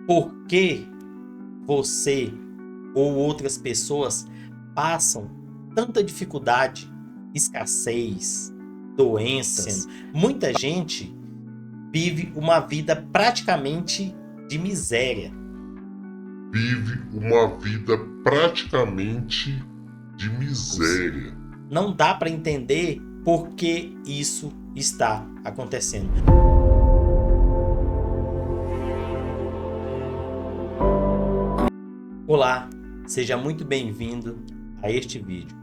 Por que você ou outras pessoas passam tanta dificuldade, escassez, doenças? Muita gente vive uma vida praticamente de miséria. Vive uma vida praticamente de miséria. Não dá para entender por que isso está acontecendo. Olá, seja muito bem-vindo a este vídeo.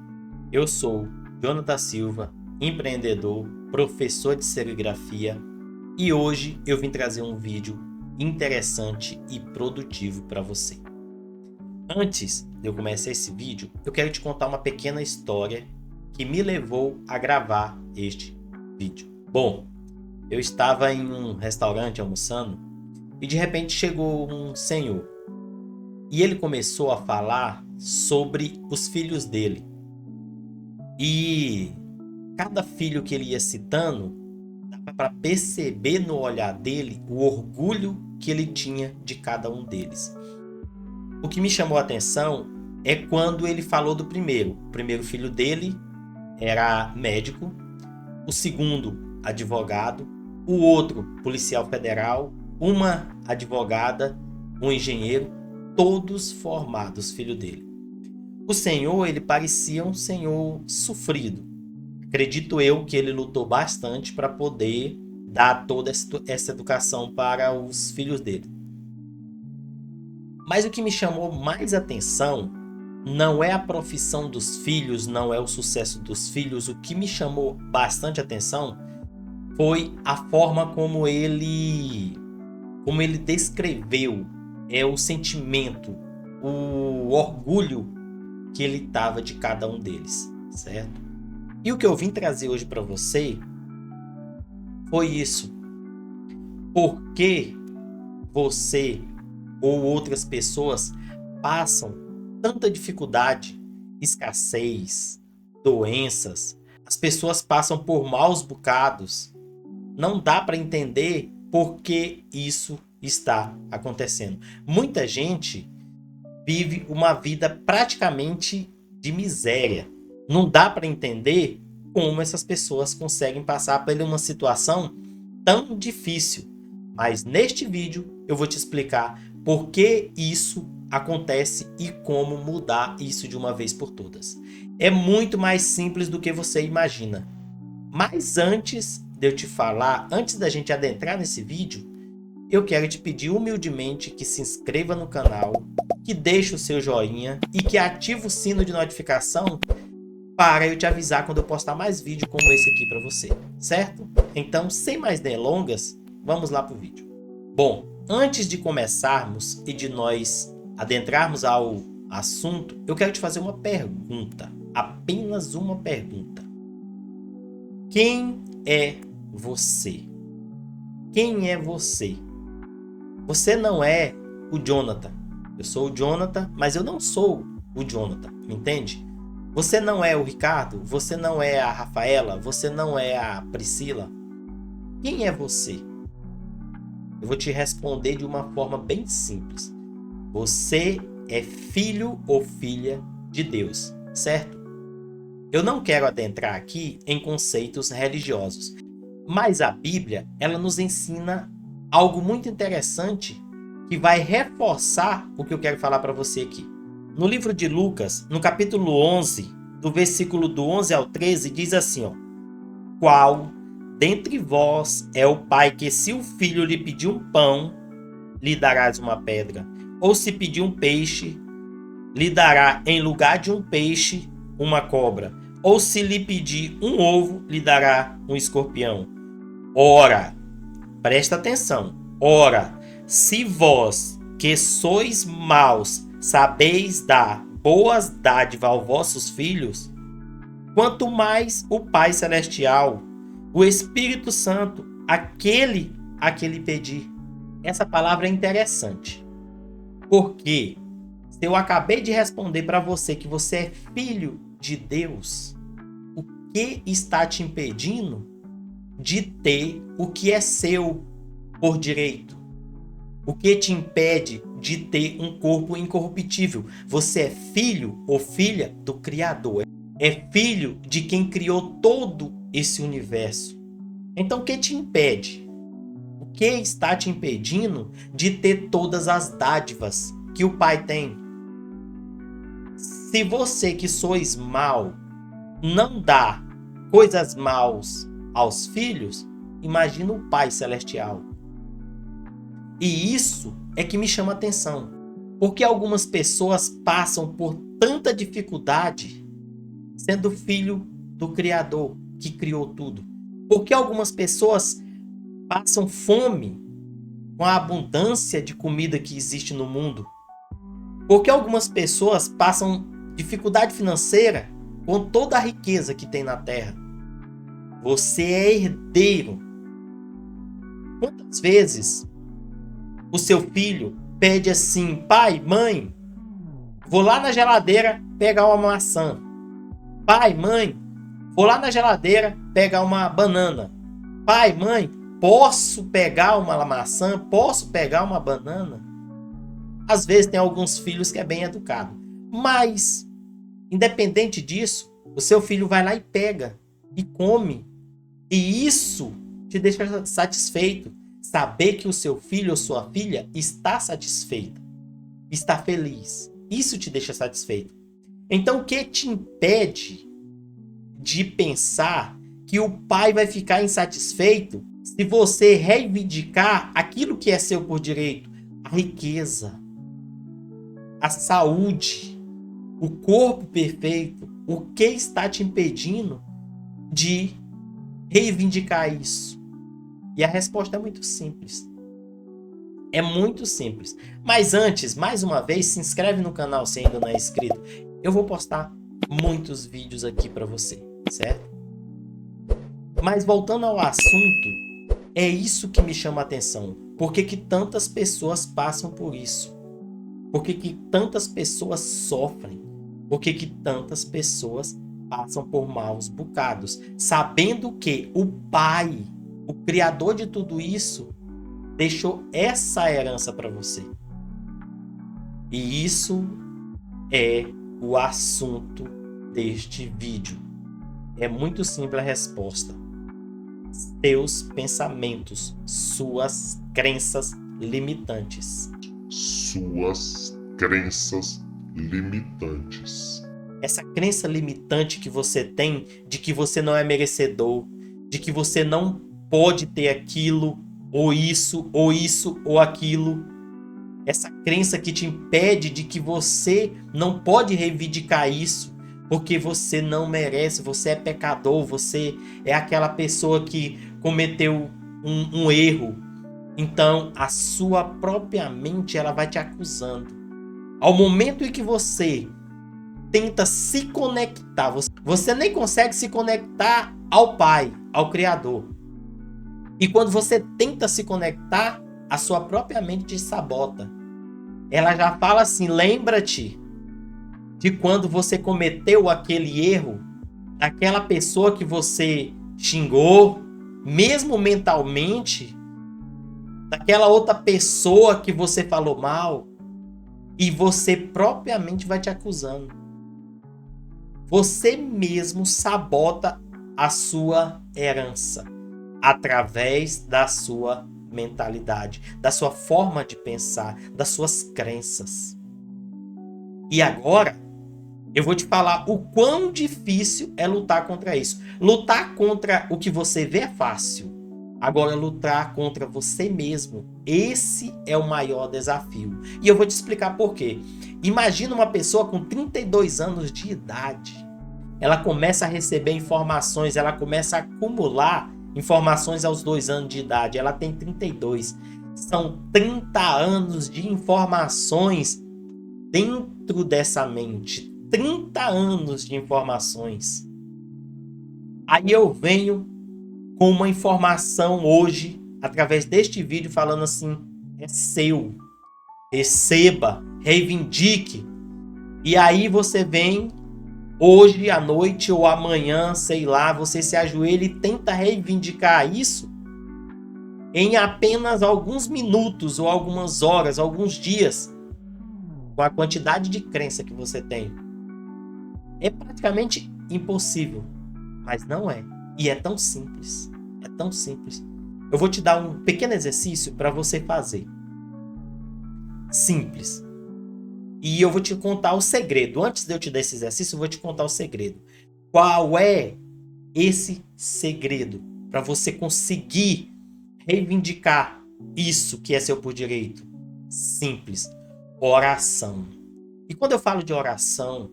Eu sou Jonathan Silva, empreendedor, professor de serigrafia, e hoje eu vim trazer um vídeo interessante e produtivo para você. Antes de eu começar esse vídeo, eu quero te contar uma pequena história que me levou a gravar este vídeo. Bom, eu estava em um restaurante almoçando e de repente chegou um senhor e ele começou a falar sobre os filhos dele. E cada filho que ele ia citando, dava para perceber no olhar dele o orgulho que ele tinha de cada um deles. O que me chamou a atenção é quando ele falou do primeiro. O primeiro filho dele era médico, o segundo, advogado, o outro, policial federal, uma advogada, um engenheiro, todos formados, filho dele. O senhor, ele parecia um senhor sofrido. Acredito eu que ele lutou bastante para poder dar toda essa educação para os filhos dele. Mas o que me chamou mais atenção não é a profissão dos filhos, não é o sucesso dos filhos. O que me chamou bastante atenção foi a forma como ele descreveu o sentimento, o orgulho que ele estava de cada um deles, certo? E o que eu vim trazer hoje para você foi isso. Por que você ou outras pessoas passam tanta dificuldade, escassez, doenças? As pessoas passam por maus bocados. Não dá para entender por que isso está acontecendo. Muita gente vive uma vida praticamente de miséria. Não dá para entender como essas pessoas conseguem passar por uma situação tão difícil. Mas neste vídeo eu vou te explicar por que isso acontece e como mudar isso de uma vez por todas. É muito mais simples do que você imagina. Mas antes de eu te falar, antes da gente adentrar nesse vídeo, eu quero te pedir humildemente que se inscreva no canal, que deixe o seu joinha e que ative o sino de notificação para eu te avisar quando eu postar mais vídeo como esse aqui para você, certo? Então, sem mais delongas, vamos lá para o vídeo. Bom, antes de começarmos e de nós adentrarmos ao assunto, eu quero te fazer uma pergunta, apenas uma pergunta. Quem é você? Quem é você? Você não é o Jonathan. Eu sou o Jonathan, mas eu não sou o Jonathan, entende? Você não é o Ricardo, você não é a Rafaela, você não é a Priscila. Quem é você? Eu vou te responder de uma forma bem simples. Você é filho ou filha de Deus, certo? Eu não quero adentrar aqui em conceitos religiosos, mas a Bíblia, ela nos ensina algo muito interessante que vai reforçar o que eu quero falar para você aqui. No livro de Lucas, no capítulo 11, do versículo do 11 ao 13, diz assim, ó: Qual dentre vós é o pai que, se o filho lhe pedir um pão, lhe darás uma pedra? Ou se pedir um peixe, lhe dará em lugar de um peixe uma cobra? Ou se lhe pedir um ovo, lhe dará um escorpião? Ora, presta atenção, ora, se vós, que sois maus, sabeis dar boas dádivas aos vossos filhos, quanto mais o Pai Celestial, o Espírito Santo, aquele a que lhe pedir. Essa palavra é interessante, porque se eu acabei de responder para você que você é filho de Deus, o que está te impedindo de ter o que é seu por direito? O que te impede de ter um corpo incorruptível? Você é filho ou filha do Criador. É filho de quem criou todo esse universo. Então, o que te impede? O que está te impedindo de ter todas as dádivas que o Pai tem? Se você que sois mau não dá coisas maus aos filhos, imagina o Pai Celestial. E isso é que me chama a atenção. Porque algumas pessoas passam por tanta dificuldade sendo filho do Criador que criou tudo. Porque algumas pessoas passam fome com a abundância de comida que existe no mundo. Porque algumas pessoas passam dificuldade financeira com toda a riqueza que tem na terra. Você é herdeiro. Quantas vezes o seu filho pede assim: pai, mãe, vou lá na geladeira pegar uma maçã. Pai, mãe, vou lá na geladeira pegar uma banana. Pai, mãe, posso pegar uma maçã? Posso pegar uma banana? Às vezes tem alguns filhos que é bem educado. Mas, independente disso, o seu filho vai lá e pega e come. E isso te deixa satisfeito. Saber que o seu filho ou sua filha está satisfeito, está feliz. Isso te deixa satisfeito. Então, o que te impede de pensar que o pai vai ficar insatisfeito se você reivindicar aquilo que é seu por direito? A riqueza, a saúde, o corpo perfeito. O que está te impedindo de reivindicar isso? E a resposta é muito simples. É muito simples. Mas antes, mais uma vez, se inscreve no canal se ainda não é inscrito. Eu vou postar muitos vídeos aqui para você, certo? Mas voltando ao assunto, é isso que me chama a atenção. Por que tantas pessoas passam por isso? Por que tantas pessoas sofrem? Por que tantas pessoas passam por maus bocados? Sabendo que o Pai, o Criador de tudo isso, deixou essa herança para você. E isso é o assunto deste vídeo. É muito simples a resposta. Seus pensamentos, suas crenças limitantes. Suas crenças limitantes. Essa crença limitante que você tem de que você não é merecedor, de que você não pode ter aquilo, ou isso, ou aquilo. Essa crença que te impede de que você não pode reivindicar isso, porque você não merece, você é pecador, você é aquela pessoa que cometeu um erro. Então, a sua própria mente, ela vai te acusando. Ao momento em que você tenta se conectar, você nem consegue se conectar ao Pai, ao Criador. E quando você tenta se conectar, a sua própria mente te sabota. Ela já fala assim: lembra-te de quando você cometeu aquele erro, daquela pessoa que você xingou, mesmo mentalmente, daquela outra pessoa que você falou mal, e você propriamente vai te acusando. Você mesmo sabota a sua herança através da sua mentalidade, da sua forma de pensar, das suas crenças. E agora, eu vou te falar o quão difícil é lutar contra isso. Lutar contra o que você vê é fácil. Agora, lutar contra você mesmo, esse é o maior desafio. E eu vou te explicar por quê. Imagina uma pessoa com 32 anos de idade. Ela começa a receber informações, ela começa a acumular informações aos 2 anos de idade. Ela tem 32. São 30 anos de informações dentro dessa mente. 30 anos de informações. Aí eu venho com uma informação hoje, através deste vídeo, falando assim: é seu. Receba, reivindique. E aí você vem hoje à noite ou amanhã, sei lá, você se ajoelha e tenta reivindicar isso. em apenas alguns minutos, ou algumas horas, alguns dias, com a quantidade de crença que você tem. É praticamente impossível, mas não é. E é tão simples. É tão simples. Eu vou te dar um pequeno exercício para você fazer. Simples. E eu vou te contar o segredo. Antes de eu te dar esse exercício, eu vou te contar o segredo. Qual é esse segredo para você conseguir reivindicar isso que é seu por direito? Simples. Oração. E quando eu falo de oração,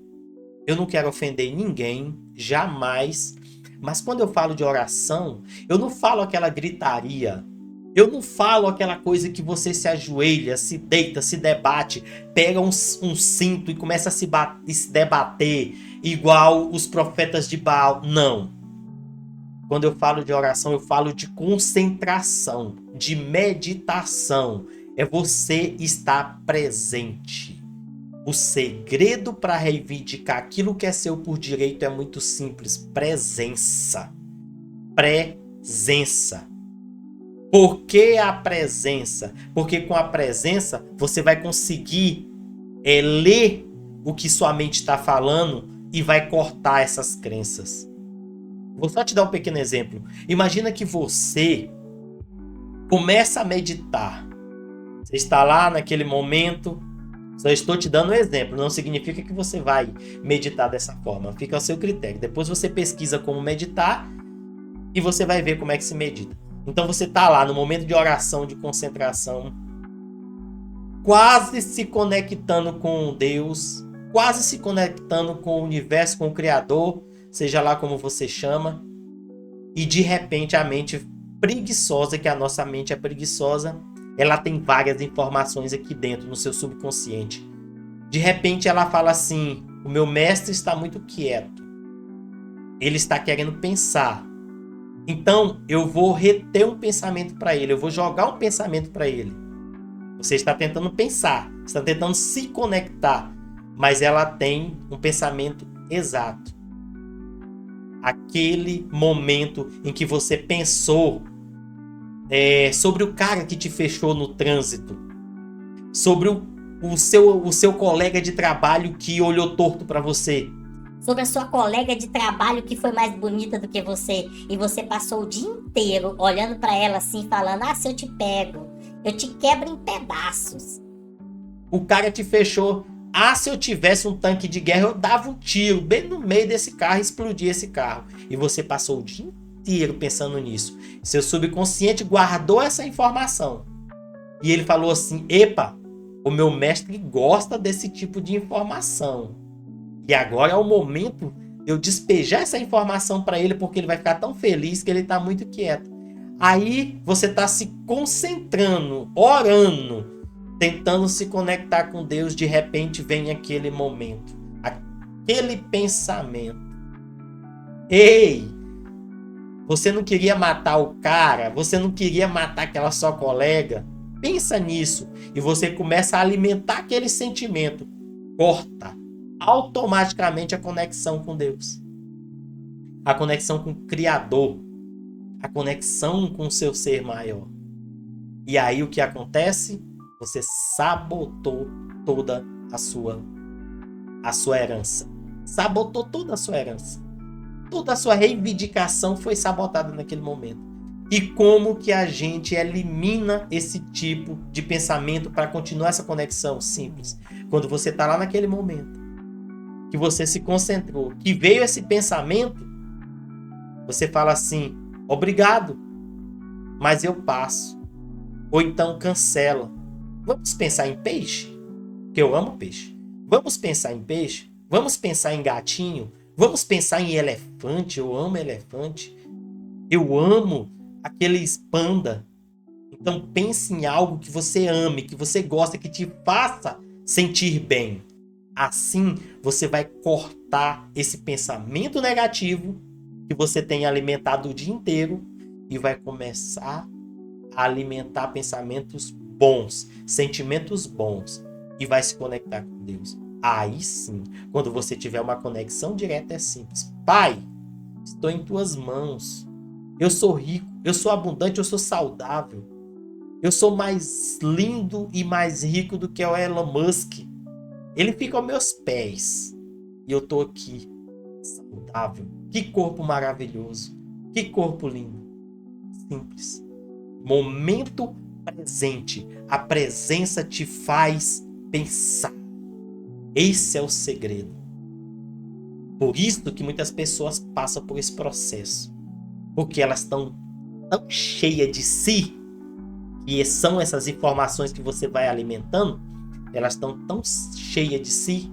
eu não quero ofender ninguém, jamais. Mas quando eu falo de oração, eu não falo aquela gritaria. Eu não falo aquela coisa que você se ajoelha, se deita, se debate, pega um cinto e começa a se debater, igual os profetas de Baal. Não. Quando eu falo de oração, eu falo de concentração, de meditação. É você estar presente. O segredo para reivindicar aquilo que é seu por direito é muito simples: presença. Presença. Por que a presença? Porque com a presença você vai conseguir ler o que sua mente está falando e vai cortar essas crenças. Vou só te dar um pequeno exemplo. Imagina que você começa a meditar. Você está lá naquele momento. Só estou te dando um exemplo. Não significa que você vai meditar dessa forma. Fica ao seu critério. Depois você pesquisa como meditar e você vai ver como é que se medita. Então você está lá no momento de oração, de concentração, quase se conectando com Deus, quase se conectando com o universo, com o Criador, seja lá como você chama, e de repente a mente preguiçosa, que a nossa mente é preguiçosa, ela tem várias informações aqui dentro, no seu subconsciente. De repente ela fala assim: o meu mestre está muito quieto, ele está querendo pensar. Então, eu vou reter um pensamento para ele, eu vou jogar um pensamento para ele. Você está tentando pensar, está tentando se conectar, mas ela tem um pensamento exato. Aquele momento em que você pensou sobre o cara que te fechou no trânsito, sobre o seu colega de trabalho que olhou torto para você, sobre a sua colega de trabalho que foi mais bonita do que você e você passou o dia inteiro olhando pra ela assim, falando: ah, se eu te pego, eu te quebro em pedaços. O cara te fechou: ah, se eu tivesse um tanque de guerra, eu dava um tiro bem no meio desse carro e explodia esse carro. E você passou o dia inteiro pensando nisso. Seu subconsciente guardou essa informação. E ele falou assim: epa, o meu mestre gosta desse tipo de informação. E agora é o momento de eu despejar essa informação para ele, porque ele vai ficar tão feliz que ele está muito quieto. Aí você está se concentrando, orando, tentando se conectar com Deus. De repente vem aquele momento, aquele pensamento: ei, você não queria matar o cara? Você não queria matar aquela sua colega? Pensa nisso. E você começa a alimentar aquele sentimento. Corta automaticamente a conexão com Deus, a conexão com o Criador, a conexão com o seu ser maior. E aí o que acontece? Você sabotou toda a sua herança. Sabotou toda a sua herança. Toda a sua reivindicação foi sabotada naquele momento. E como que a gente elimina esse tipo de pensamento para continuar essa conexão? Simples. Quando você está lá naquele momento, que você se concentrou, que veio esse pensamento, você fala assim: obrigado, mas eu passo. Ou então cancela. Vamos pensar em peixe? Porque eu amo peixe. Vamos pensar em peixe? Vamos pensar em gatinho? Vamos pensar em elefante? Eu amo elefante. Eu amo aqueles panda. Então pense em algo que você ame, que você gosta, que te faça sentir bem. Assim, você vai cortar esse pensamento negativo que você tem alimentado o dia inteiro e vai começar a alimentar pensamentos bons, sentimentos bons, e vai se conectar com Deus. Aí sim, quando você tiver uma conexão direta, é simples: Pai, estou em tuas mãos. Eu sou rico, eu sou abundante, eu sou saudável. Eu sou mais lindo e mais rico do que o Elon Musk. Ele fica aos meus pés. E eu tô aqui, saudável. Que corpo maravilhoso. Que corpo lindo. Simples. Momento presente. A presença te faz pensar. Esse é o segredo. Por isso que muitas pessoas passam por esse processo. Porque elas estão tão cheias de si, e são essas informações que você vai alimentando, elas estão tão cheias de si,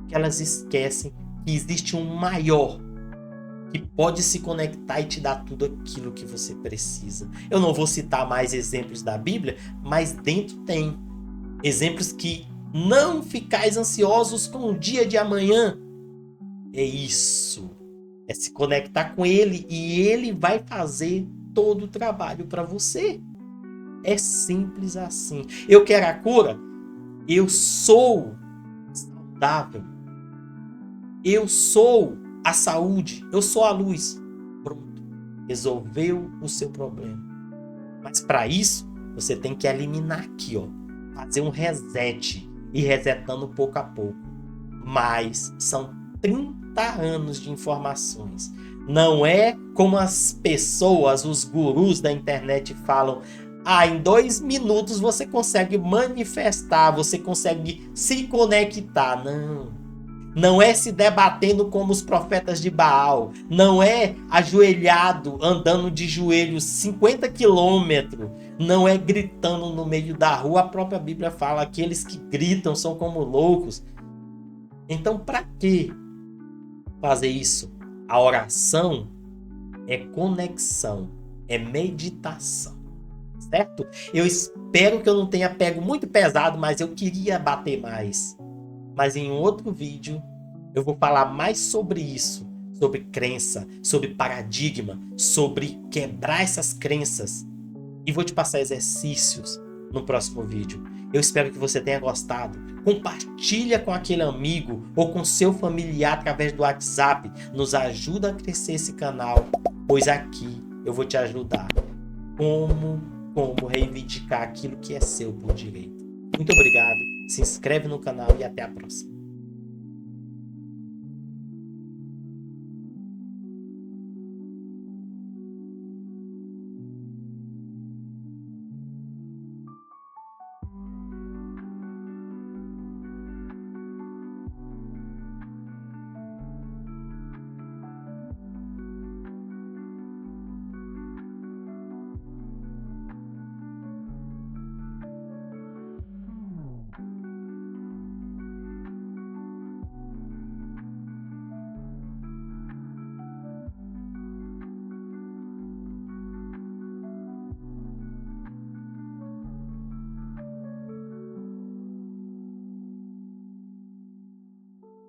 que elas esquecem que existe um maior, que pode se conectar e te dar tudo aquilo que você precisa. Eu não vou citar mais exemplos da Bíblia, mas dentro tem exemplos que não ficais ansiosos com o dia de amanhã. É isso. É se conectar com Ele e Ele vai fazer todo o trabalho para você. É simples assim. Eu quero a cura? Eu sou saudável. Eu sou a saúde. Eu sou a luz. Pronto. Resolveu o seu problema. Mas para isso, você tem que eliminar aqui, ó. Fazer um reset. E resetando pouco a pouco. Mas são 30 anos de informações. Não é como as pessoas, os gurus da internet falam: em 2 minutos você consegue manifestar, você consegue se conectar. Não. Não é se debatendo como os profetas de Baal. Não é ajoelhado, andando de joelhos 50 quilômetros. Não é gritando no meio da rua. A própria Bíblia fala: aqueles que gritam são como loucos. Então, para que fazer isso? A oração é conexão, é meditação, certo? Eu espero que eu não tenha pego muito pesado, mas eu queria bater mais. Mas em outro vídeo eu vou falar mais sobre isso, sobre crença, sobre paradigma, sobre quebrar essas crenças. E vou te passar exercícios no próximo vídeo. Eu espero que você tenha gostado. Compartilha com aquele amigo ou com seu familiar através do WhatsApp. Nos ajuda a crescer esse canal, pois aqui eu vou te ajudar como reivindicar aquilo que é seu por direito. Muito obrigado, se inscreve no canal e até a próxima.